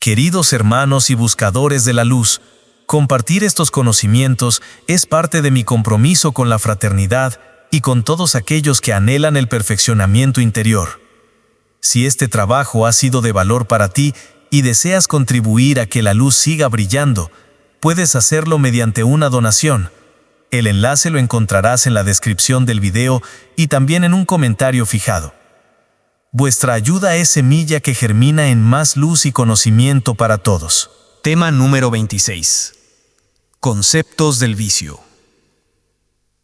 Queridos hermanos y buscadores de la luz, compartir estos conocimientos es parte de mi compromiso con la fraternidad y con todos aquellos que anhelan el perfeccionamiento interior. Si este trabajo ha sido de valor para ti y deseas contribuir a que la luz siga brillando, puedes hacerlo mediante una donación. El enlace lo encontrarás en la descripción del video y también en un comentario fijado. Vuestra ayuda es semilla que germina en más luz y conocimiento para todos. Tema número 26. Conceptos del vicio.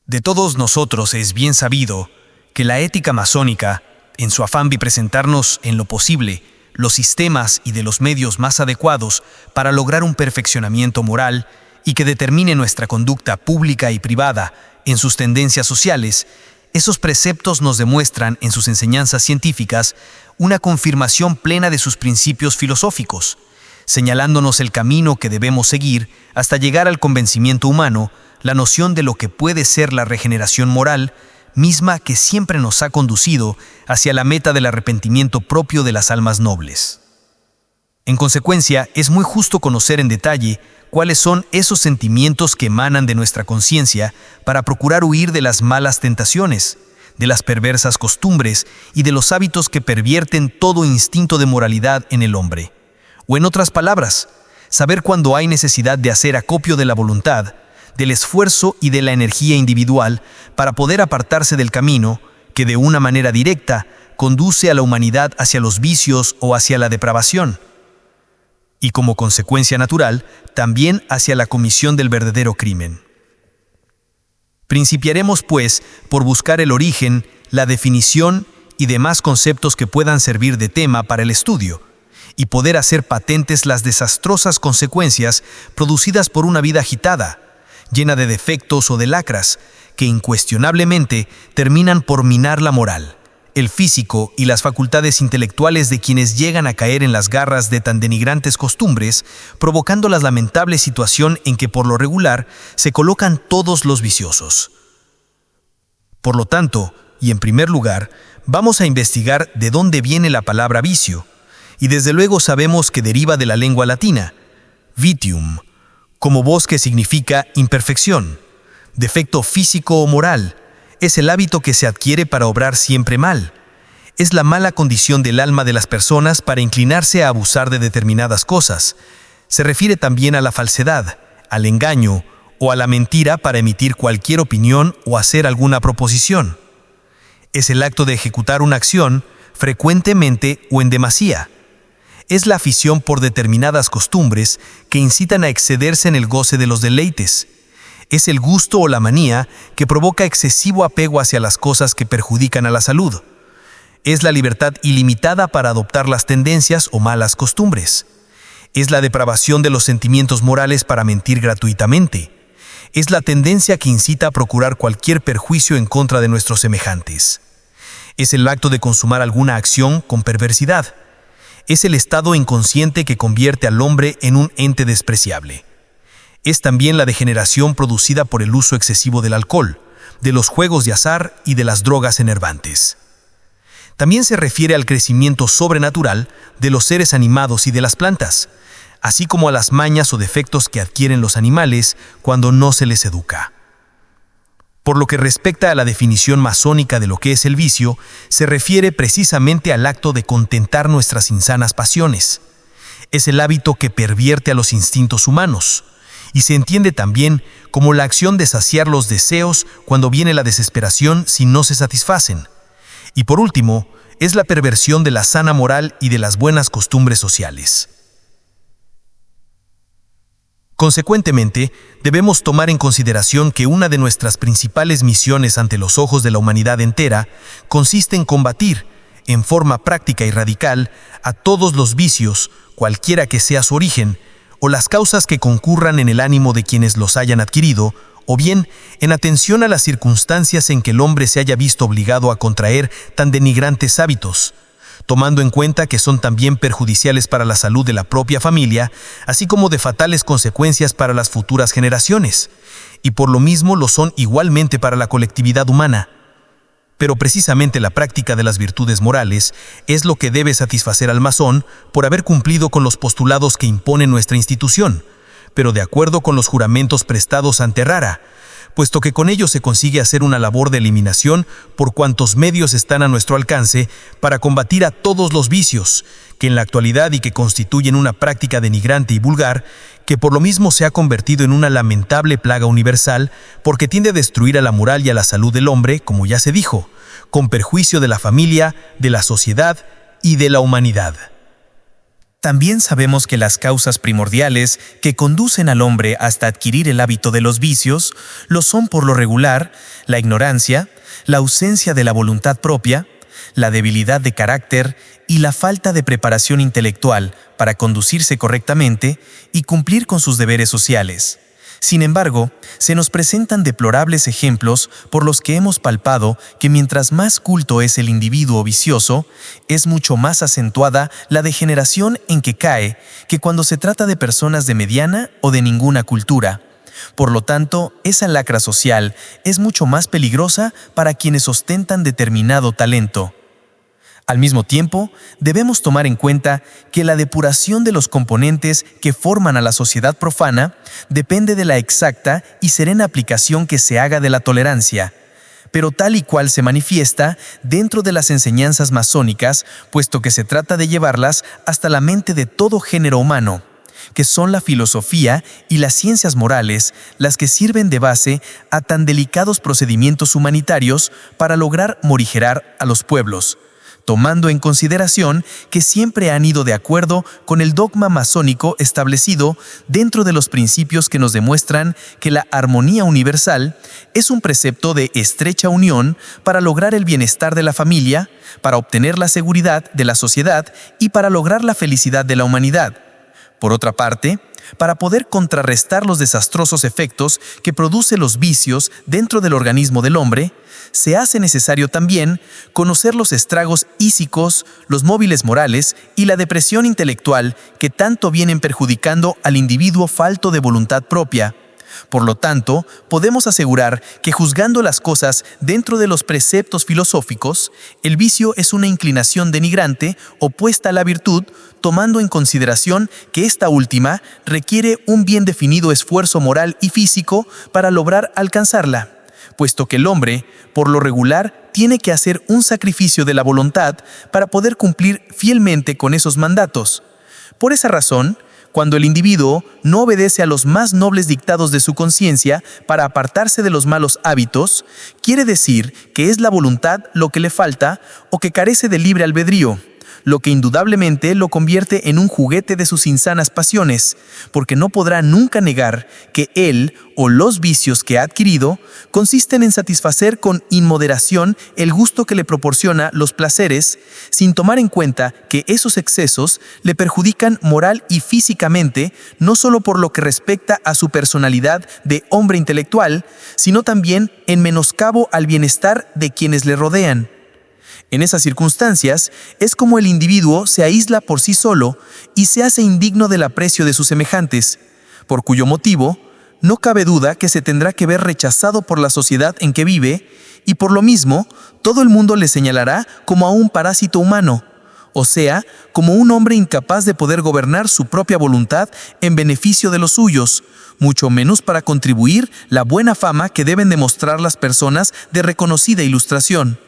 De todos nosotros es bien sabido que la ética masónica, en su afán de presentarnos en lo posible los sistemas y de los medios más adecuados para lograr un perfeccionamiento moral y que determine nuestra conducta pública y privada en sus tendencias sociales, esos preceptos nos demuestran en sus enseñanzas científicas una confirmación plena de sus principios filosóficos, señalándonos el camino que debemos seguir hasta llegar al convencimiento humano, la noción de lo que puede ser la regeneración moral, misma que siempre nos ha conducido hacia la meta del arrepentimiento propio de las almas nobles. En consecuencia, es muy justo conocer en detalle cuáles son esos sentimientos que emanan de nuestra conciencia para procurar huir de las malas tentaciones, de las perversas costumbres y de los hábitos que pervierten todo instinto de moralidad en el hombre. O en otras palabras, saber cuándo hay necesidad de hacer acopio de la voluntad, del esfuerzo y de la energía individual para poder apartarse del camino que de una manera directa conduce a la humanidad hacia los vicios o hacia la depravación, y como consecuencia natural, también hacia la comisión del verdadero crimen. Principiaremos, pues, por buscar el origen, la definición y demás conceptos que puedan servir de tema para el estudio, y poder hacer patentes las desastrosas consecuencias producidas por una vida agitada, llena de defectos o de lacras, que incuestionablemente terminan por minar la moral, el físico y las facultades intelectuales de quienes llegan a caer en las garras de tan denigrantes costumbres, provocando la lamentable situación en que por lo regular se colocan todos los viciosos. Por lo tanto, y en primer lugar, vamos a investigar de dónde viene la palabra vicio, y desde luego sabemos que deriva de la lengua latina, vitium, como voz que significa imperfección, defecto físico o moral. Es el hábito que se adquiere para obrar siempre mal. Es la mala condición del alma de las personas para inclinarse a abusar de determinadas cosas. Se refiere también a la falsedad, al engaño o a la mentira para emitir cualquier opinión o hacer alguna proposición. Es el acto de ejecutar una acción, frecuentemente o en demasía. Es la afición por determinadas costumbres que incitan a excederse en el goce de los deleites. Es el gusto o la manía que provoca excesivo apego hacia las cosas que perjudican a la salud. Es la libertad ilimitada para adoptar las tendencias o malas costumbres. Es la depravación de los sentimientos morales para mentir gratuitamente. Es la tendencia que incita a procurar cualquier perjuicio en contra de nuestros semejantes. Es el acto de consumar alguna acción con perversidad. Es el estado inconsciente que convierte al hombre en un ente despreciable. Es también la degeneración producida por el uso excesivo del alcohol, de los juegos de azar y de las drogas enervantes. También se refiere al crecimiento sobrenatural de los seres animados y de las plantas, así como a las mañas o defectos que adquieren los animales cuando no se les educa. Por lo que respecta a la definición masónica de lo que es el vicio, se refiere precisamente al acto de contentar nuestras insanas pasiones. Es el hábito que pervierte a los instintos humanos, y se entiende también como la acción de saciar los deseos cuando viene la desesperación si no se satisfacen. Y por último, es la perversión de la sana moral y de las buenas costumbres sociales. Consecuentemente, debemos tomar en consideración que una de nuestras principales misiones ante los ojos de la humanidad entera consiste en combatir, en forma práctica y radical, a todos los vicios, cualquiera que sea su origen, o las causas que concurran en el ánimo de quienes los hayan adquirido, o bien en atención a las circunstancias en que el hombre se haya visto obligado a contraer tan denigrantes hábitos, tomando en cuenta que son también perjudiciales para la salud de la propia familia, así como de fatales consecuencias para las futuras generaciones, y por lo mismo lo son igualmente para la colectividad humana. Pero precisamente la práctica de las virtudes morales es lo que debe satisfacer al masón por haber cumplido con los postulados que impone nuestra institución, pero de acuerdo con los juramentos prestados ante Rara, puesto que con ello se consigue hacer una labor de eliminación por cuantos medios están a nuestro alcance para combatir a todos los vicios, que en la actualidad y que constituyen una práctica denigrante y vulgar, que por lo mismo se ha convertido en una lamentable plaga universal porque tiende a destruir a la moral y a la salud del hombre, como ya se dijo, con perjuicio de la familia, de la sociedad y de la humanidad. También sabemos que las causas primordiales que conducen al hombre hasta adquirir el hábito de los vicios lo son por lo regular la ignorancia, la ausencia de la voluntad propia, la debilidad de carácter y la falta de preparación intelectual para conducirse correctamente y cumplir con sus deberes sociales. Sin embargo, se nos presentan deplorables ejemplos por los que hemos palpado que mientras más culto es el individuo vicioso, es mucho más acentuada la degeneración en que cae que cuando se trata de personas de mediana o de ninguna cultura. Por lo tanto, esa lacra social es mucho más peligrosa para quienes ostentan determinado talento. Al mismo tiempo, debemos tomar en cuenta que la depuración de los componentes que forman a la sociedad profana depende de la exacta y serena aplicación que se haga de la tolerancia, pero tal y cual se manifiesta dentro de las enseñanzas masónicas, puesto que se trata de llevarlas hasta la mente de todo género humano, que son la filosofía y las ciencias morales las que sirven de base a tan delicados procedimientos humanitarios para lograr morigerar a los pueblos, tomando en consideración que siempre han ido de acuerdo con el dogma masónico establecido dentro de los principios que nos demuestran que la armonía universal es un precepto de estrecha unión para lograr el bienestar de la familia, para obtener la seguridad de la sociedad y para lograr la felicidad de la humanidad. Por otra parte, para poder contrarrestar los desastrosos efectos que producen los vicios dentro del organismo del hombre, se hace necesario también conocer los estragos ísicos, los móviles morales y la depresión intelectual que tanto vienen perjudicando al individuo falto de voluntad propia. Por lo tanto, podemos asegurar que juzgando las cosas dentro de los preceptos filosóficos, el vicio es una inclinación denigrante opuesta a la virtud, tomando en consideración que esta última requiere un bien definido esfuerzo moral y físico para lograr alcanzarla, puesto que el hombre, por lo regular, tiene que hacer un sacrificio de la voluntad para poder cumplir fielmente con esos mandatos. Por esa razón, cuando el individuo no obedece a los más nobles dictados de su conciencia para apartarse de los malos hábitos, quiere decir que es la voluntad lo que le falta o que carece de libre albedrío, lo que indudablemente lo convierte en un juguete de sus insanas pasiones, porque no podrá nunca negar que él o los vicios que ha adquirido consisten en satisfacer con inmoderación el gusto que le proporciona los placeres, sin tomar en cuenta que esos excesos le perjudican moral y físicamente, no solo por lo que respecta a su personalidad de hombre intelectual, sino también en menoscabo al bienestar de quienes le rodean. En esas circunstancias, es como el individuo se aísla por sí solo y se hace indigno del aprecio de sus semejantes, por cuyo motivo, no cabe duda que se tendrá que ver rechazado por la sociedad en que vive y por lo mismo, todo el mundo le señalará como a un parásito humano, o sea, como un hombre incapaz de poder gobernar su propia voluntad en beneficio de los suyos, mucho menos para contribuir la buena fama que deben demostrar las personas de reconocida ilustración.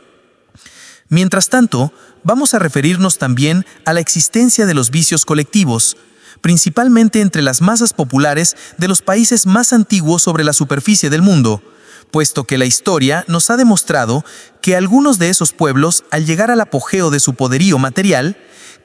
Mientras tanto, vamos a referirnos también a la existencia de los vicios colectivos, principalmente entre las masas populares de los países más antiguos sobre la superficie del mundo, puesto que la historia nos ha demostrado que algunos de esos pueblos, al llegar al apogeo de su poderío material,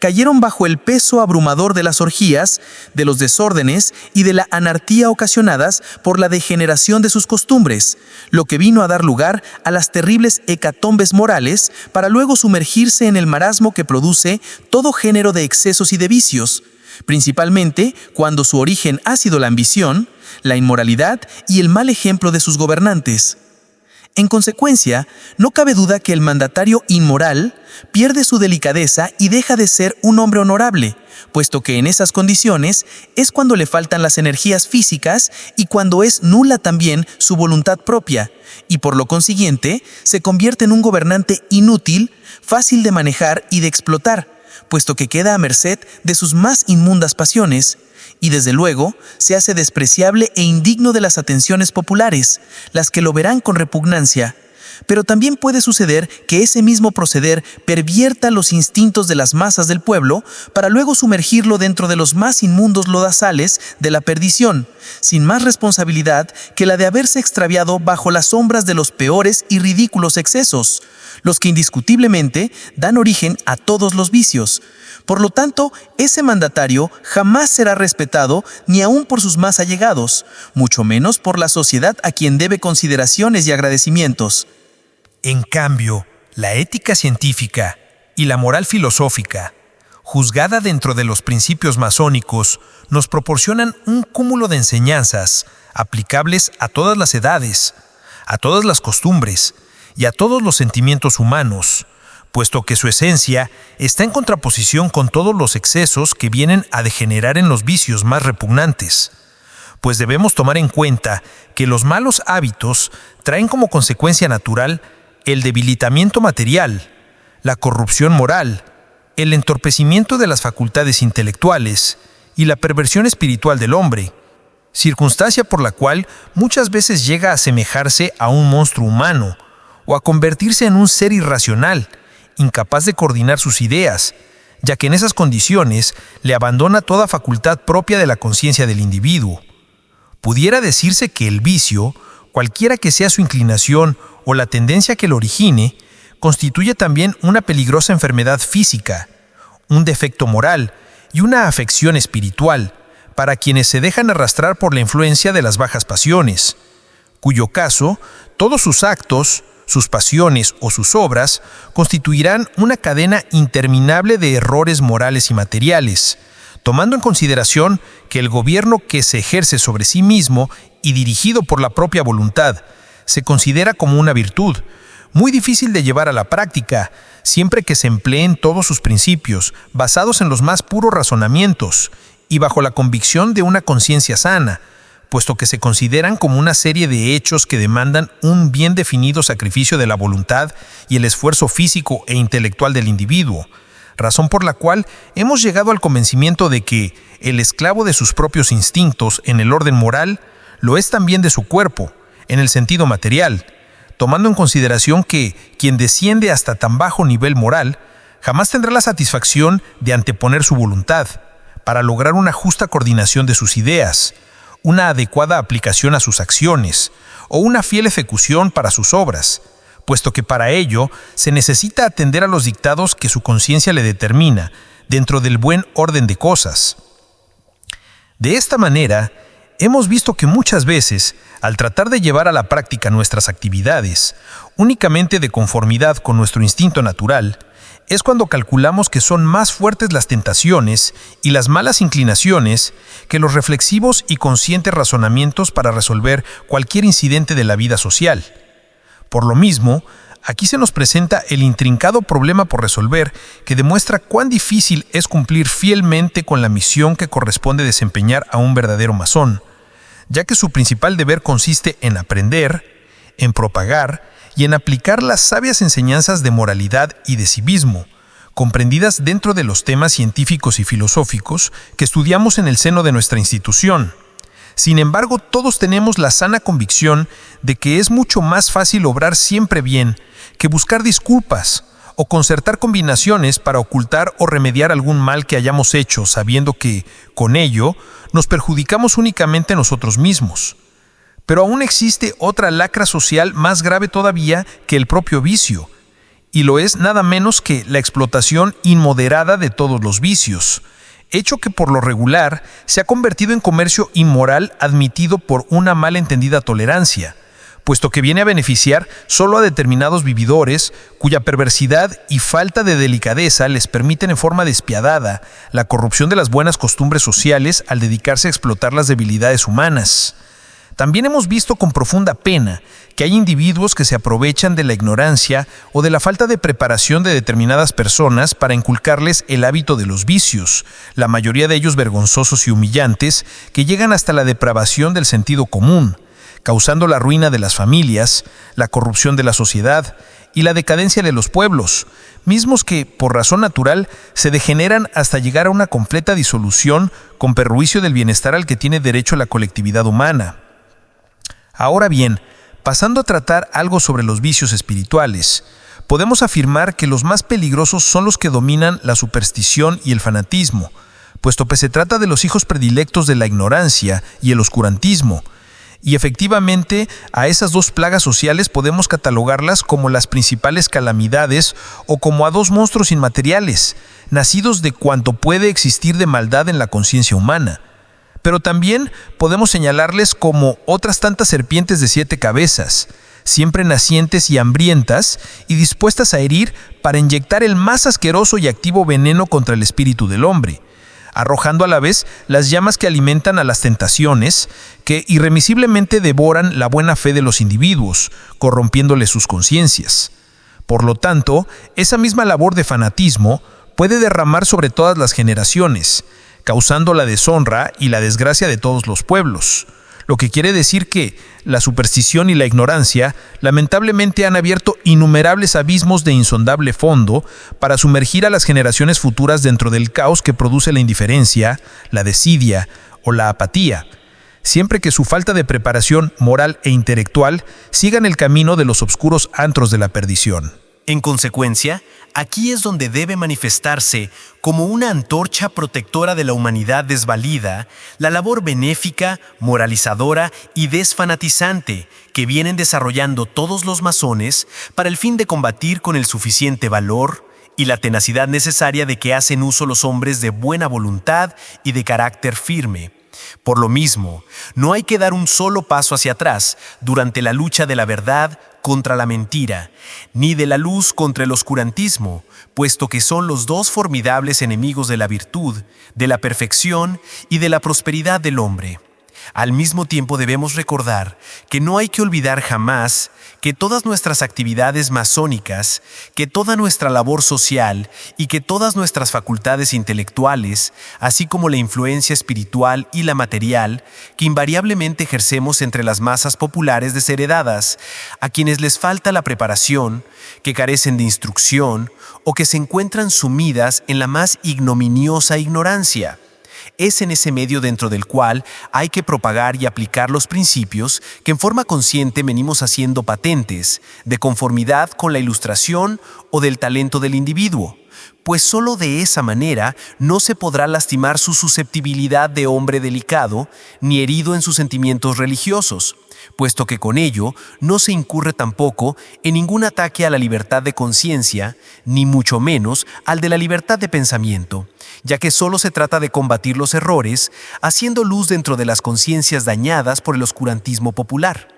cayeron bajo el peso abrumador de las orgías, de los desórdenes y de la anarquía ocasionadas por la degeneración de sus costumbres, lo que vino a dar lugar a las terribles hecatombes morales para luego sumergirse en el marasmo que produce todo género de excesos y de vicios, principalmente cuando su origen ha sido la ambición, la inmoralidad y el mal ejemplo de sus gobernantes. En consecuencia, no cabe duda que el mandatario inmoral pierde su delicadeza y deja de ser un hombre honorable, puesto que en esas condiciones es cuando le faltan las energías físicas y cuando es nula también su voluntad propia, y por lo consiguiente se convierte en un gobernante inútil, fácil de manejar y de explotar, puesto que queda a merced de sus más inmundas pasiones, y desde luego se hace despreciable e indigno de las atenciones populares, las que lo verán con repugnancia. Pero también puede suceder que ese mismo proceder pervierta los instintos de las masas del pueblo para luego sumergirlo dentro de los más inmundos lodazales de la perdición, sin más responsabilidad que la de haberse extraviado bajo las sombras de los peores y ridículos excesos, los que indiscutiblemente dan origen a todos los vicios. Por lo tanto, ese mandatario jamás será respetado ni aun por sus más allegados, mucho menos por la sociedad a quien debe consideraciones y agradecimientos. En cambio, la ética científica y la moral filosófica, juzgada dentro de los principios masónicos, nos proporcionan un cúmulo de enseñanzas aplicables a todas las edades, a todas las costumbres y a todos los sentimientos humanos, puesto que su esencia está en contraposición con todos los excesos que vienen a degenerar en los vicios más repugnantes. Pues debemos tomar en cuenta que los malos hábitos traen como consecuencia natural el debilitamiento material, la corrupción moral, el entorpecimiento de las facultades intelectuales y la perversión espiritual del hombre, circunstancia por la cual muchas veces llega a asemejarse a un monstruo humano o a convertirse en un ser irracional, incapaz de coordinar sus ideas, ya que en esas condiciones le abandona toda facultad propia de la conciencia del individuo. Pudiera decirse que el vicio, cualquiera que sea su inclinación o la tendencia que lo origine, constituye también una peligrosa enfermedad física, un defecto moral y una afección espiritual para quienes se dejan arrastrar por la influencia de las bajas pasiones, cuyo caso, todos sus actos, sus pasiones o sus obras constituirán una cadena interminable de errores morales y materiales, tomando en consideración que el gobierno que se ejerce sobre sí mismo y dirigido por la propia voluntad se considera como una virtud, muy difícil de llevar a la práctica, siempre que se empleen todos sus principios, basados en los más puros razonamientos y bajo la convicción de una conciencia sana, puesto que se consideran como una serie de hechos que demandan un bien definido sacrificio de la voluntad y el esfuerzo físico e intelectual del individuo, razón por la cual hemos llegado al convencimiento de que el esclavo de sus propios instintos en el orden moral lo es también de su cuerpo, en el sentido material, tomando en consideración que quien desciende hasta tan bajo nivel moral jamás tendrá la satisfacción de anteponer su voluntad para lograr una justa coordinación de sus ideas, una adecuada aplicación a sus acciones o una fiel ejecución para sus obras, puesto que para ello se necesita atender a los dictados que su conciencia le determina dentro del buen orden de cosas. De esta manera, hemos visto que muchas veces, al tratar de llevar a la práctica nuestras actividades, únicamente de conformidad con nuestro instinto natural, es cuando calculamos que son más fuertes las tentaciones y las malas inclinaciones que los reflexivos y conscientes razonamientos para resolver cualquier incidente de la vida social. Por lo mismo, aquí se nos presenta el intrincado problema por resolver que demuestra cuán difícil es cumplir fielmente con la misión que corresponde desempeñar a un verdadero masón, ya que su principal deber consiste en aprender, en propagar y en aplicar las sabias enseñanzas de moralidad y de civismo, comprendidas dentro de los temas científicos y filosóficos que estudiamos en el seno de nuestra institución. Sin embargo, todos tenemos la sana convicción de que es mucho más fácil obrar siempre bien que buscar disculpas o concertar combinaciones para ocultar o remediar algún mal que hayamos hecho, sabiendo que, con ello, nos perjudicamos únicamente nosotros mismos. Pero aún existe otra lacra social más grave todavía que el propio vicio, y lo es nada menos que la explotación inmoderada de todos los vicios, hecho que por lo regular se ha convertido en comercio inmoral admitido por una mal entendida tolerancia, puesto que viene a beneficiar solo a determinados vividores cuya perversidad y falta de delicadeza les permiten en forma despiadada la corrupción de las buenas costumbres sociales al dedicarse a explotar las debilidades humanas. También hemos visto con profunda pena que hay individuos que se aprovechan de la ignorancia o de la falta de preparación de determinadas personas para inculcarles el hábito de los vicios, la mayoría de ellos vergonzosos y humillantes, que llegan hasta la depravación del sentido común, causando la ruina de las familias, la corrupción de la sociedad y la decadencia de los pueblos, mismos que, por razón natural, se degeneran hasta llegar a una completa disolución con perjuicio del bienestar al que tiene derecho la colectividad humana. Ahora bien, pasando a tratar algo sobre los vicios espirituales, podemos afirmar que los más peligrosos son los que dominan la superstición y el fanatismo, puesto que se trata de los hijos predilectos de la ignorancia y el oscurantismo, y efectivamente a esas dos plagas sociales podemos catalogarlas como las principales calamidades o como a dos monstruos inmateriales, nacidos de cuanto puede existir de maldad en la conciencia humana. Pero también podemos señalarles como otras tantas serpientes de 7 cabezas, siempre nacientes y hambrientas y dispuestas a herir para inyectar el más asqueroso y activo veneno contra el espíritu del hombre, arrojando a la vez las llamas que alimentan a las tentaciones, que irremisiblemente devoran la buena fe de los individuos, corrompiéndoles sus conciencias. Por lo tanto, esa misma labor de fanatismo puede derramar sobre todas las generaciones, causando la deshonra y la desgracia de todos los pueblos, lo que quiere decir que la superstición y la ignorancia lamentablemente han abierto innumerables abismos de insondable fondo para sumergir a las generaciones futuras dentro del caos que produce la indiferencia, la desidia o la apatía, siempre que su falta de preparación moral e intelectual sigan el camino de los obscuros antros de la perdición. En consecuencia, aquí es donde debe manifestarse como una antorcha protectora de la humanidad desvalida la labor benéfica, moralizadora y desfanatizante que vienen desarrollando todos los masones para el fin de combatir con el suficiente valor y la tenacidad necesaria de que hacen uso los hombres de buena voluntad y de carácter firme. Por lo mismo, no hay que dar un solo paso hacia atrás durante la lucha de la verdad contra la mentira, ni de la luz contra el oscurantismo, puesto que son los dos formidables enemigos de la virtud, de la perfección y de la prosperidad del hombre. Al mismo tiempo debemos recordar que no hay que olvidar jamás que todas nuestras actividades masónicas, que toda nuestra labor social y que todas nuestras facultades intelectuales, así como la influencia espiritual y la material, que invariablemente ejercemos entre las masas populares desheredadas, a quienes les falta la preparación, que carecen de instrucción o que se encuentran sumidas en la más ignominiosa ignorancia. Es en ese medio dentro del cual hay que propagar y aplicar los principios que en forma consciente venimos haciendo patentes, de conformidad con la ilustración o del talento del individuo, pues solo de esa manera no se podrá lastimar su susceptibilidad de hombre delicado ni herido en sus sentimientos religiosos, puesto que con ello no se incurre tampoco en ningún ataque a la libertad de conciencia, ni mucho menos al de la libertad de pensamiento, ya que solo se trata de combatir los errores, haciendo luz dentro de las conciencias dañadas por el oscurantismo popular.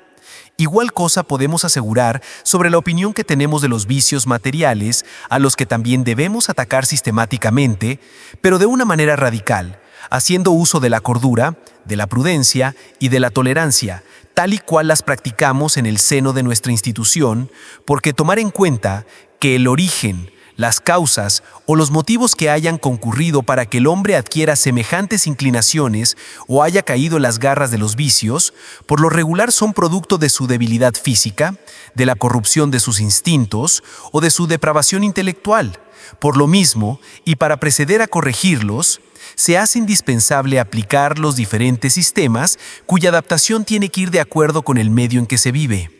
Igual cosa podemos asegurar sobre la opinión que tenemos de los vicios materiales, a los que también debemos atacar sistemáticamente, pero de una manera radical, haciendo uso de la cordura, de la prudencia y de la tolerancia, tal y cual las practicamos en el seno de nuestra institución, porque tomar en cuenta que el origen, las causas o los motivos que hayan concurrido para que el hombre adquiera semejantes inclinaciones o haya caído en las garras de los vicios, por lo regular son producto de su debilidad física, de la corrupción de sus instintos o de su depravación intelectual. Por lo mismo, y para proceder a corregirlos, se hace indispensable aplicar los diferentes sistemas cuya adaptación tiene que ir de acuerdo con el medio en que se vive.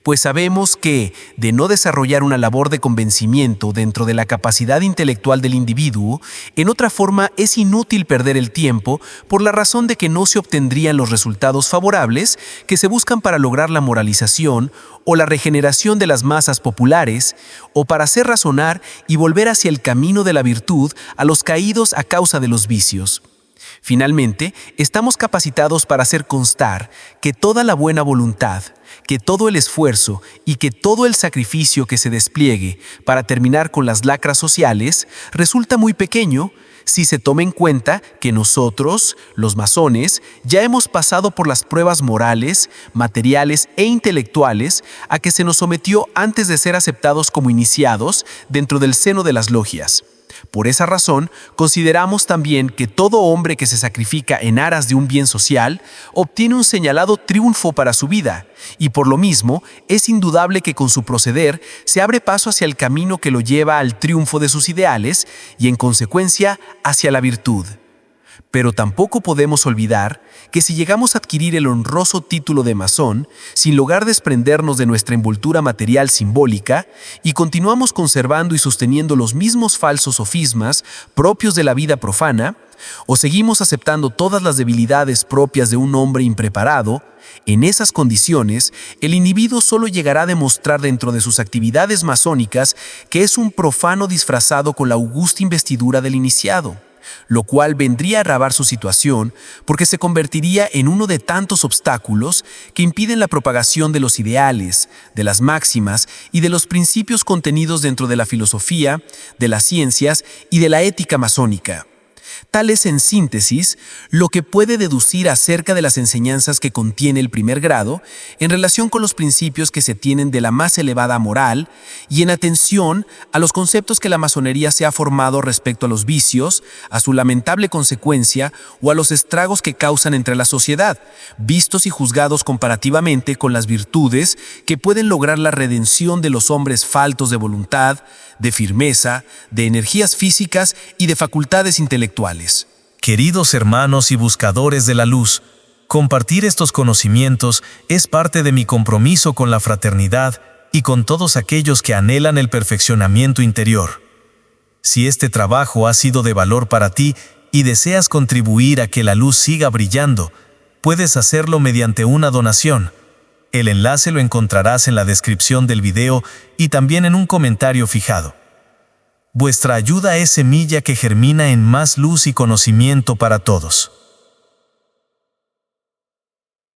Pues sabemos que, de no desarrollar una labor de convencimiento dentro de la capacidad intelectual del individuo, en otra forma es inútil perder el tiempo por la razón de que no se obtendrían los resultados favorables que se buscan para lograr la moralización o la regeneración de las masas populares, o para hacer razonar y volver hacia el camino de la virtud a los caídos a causa de los vicios. Finalmente, estamos capacitados para hacer constar que toda la buena voluntad, que todo el esfuerzo y que todo el sacrificio que se despliegue para terminar con las lacras sociales resulta muy pequeño si se toma en cuenta que nosotros, los masones, ya hemos pasado por las pruebas morales, materiales e intelectuales a que se nos sometió antes de ser aceptados como iniciados dentro del seno de las logias. Por esa razón, consideramos también que todo hombre que se sacrifica en aras de un bien social obtiene un señalado triunfo para su vida, y por lo mismo es indudable que con su proceder se abre paso hacia el camino que lo lleva al triunfo de sus ideales y en consecuencia hacia la virtud. Pero tampoco podemos olvidar que si llegamos a adquirir el honroso título de masón, sin lograr desprendernos de nuestra envoltura material simbólica, y continuamos conservando y sosteniendo los mismos falsos sofismas propios de la vida profana, o seguimos aceptando todas las debilidades propias de un hombre impreparado, en esas condiciones, el individuo solo llegará a demostrar dentro de sus actividades masónicas que es un profano disfrazado con la augusta investidura del iniciado, lo cual vendría a agravar su situación porque se convertiría en uno de tantos obstáculos que impiden la propagación de los ideales, de las máximas y de los principios contenidos dentro de la filosofía, de las ciencias y de la ética masónica. Tal es, en síntesis, lo que puede deducir acerca de las enseñanzas que contiene el primer grado en relación con los principios que se tienen de la más elevada moral y en atención a los conceptos que la masonería se ha formado respecto a los vicios, a su lamentable consecuencia o a los estragos que causan entre la sociedad, vistos y juzgados comparativamente con las virtudes que pueden lograr la redención de los hombres faltos de voluntad, de firmeza, de energías físicas y de facultades intelectuales. Queridos hermanos y buscadores de la luz, compartir estos conocimientos es parte de mi compromiso con la fraternidad y con todos aquellos que anhelan el perfeccionamiento interior. Si este trabajo ha sido de valor para ti y deseas contribuir a que la luz siga brillando, puedes hacerlo mediante una donación. El enlace lo encontrarás en la descripción del video y también en un comentario fijado. Vuestra ayuda es semilla que germina en más luz y conocimiento para todos.